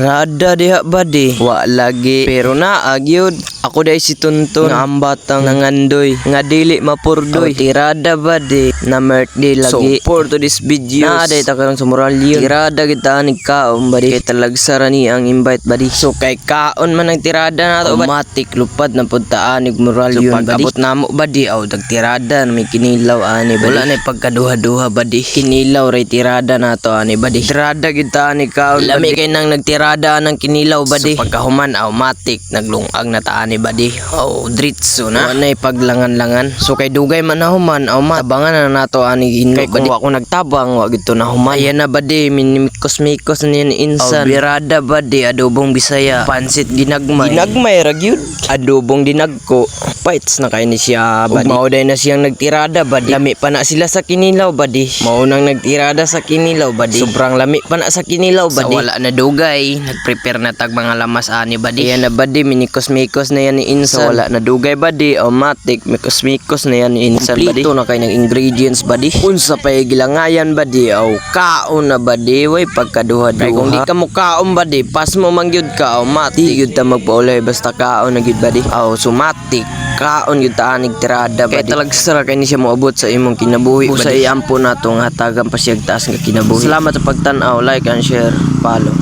Rada diha badi. Wa lagi. Pero naagyod. Ako day si Tuntun nga ambatang nangandoy nga dili mapurdoy. Tirada badi na birthday lagi. So for to this video na day ta karong sumural yun. Tirada kita ni kaon badi kay talagsara ni ang invite badi. So kay kaon man ang tirada nato badi. Automatic lupad na puntaan ig moral yun badi. Pag-abot namo badi aw tagtirada na may kinilaw ani badi. Wala na pagkaduha-duha badi. Kinilaw ray tirada nato ani badi. Tirada kita ni kaon. Lami kay nang nagtirada ng kinilaw badi. So pagkahuman automatic naglungag na taan ni badi. Oh, dritso na. Wala paglangan-langan. So kay dugay man na human, tabangan na nato ani hinlo badi. Kung ako nagtabang, wag ito na human. Ayan na badi, minimikos-mikos na yan insan. Birada badi, adobong Bisaya. Pansit ginagmay. Ginagmay ragyud. Adobong dinagko. Fights na kay ni siya badi. Mauday na siyang nagtirada badi. Lami pa na sila sa kinilaw badi. Maunang nagtirada sa kinilaw badi. Sobrang lami pa na sa kinilaw badi. Sa wala na dugay, nagprepare na tag mga lamas ani badi. Ayan na badi, minikos-mikos na yan ni insan. So wala na dugay badi, automatic mikos-mikos na yan ni insan badi. Kompleto na kay ng ingredients badi. Unsa pay gilangayan badi, aw kaon na badi, way pagkaduha-duha. Kay kung di ka mo kaon badi, pas mo mangyud ka, automatic gyud ta magpaulay basta kaon na gyud badi. Aw sumatik kaon gyud ta anig tirada badi. Kay talagsara kay ni siya moabot sa imong kinabuhi badi. Sa iampo natong hatagan pa siya taas nga kinabuhi. Salamat sa pagtan-aw, like and share, follow.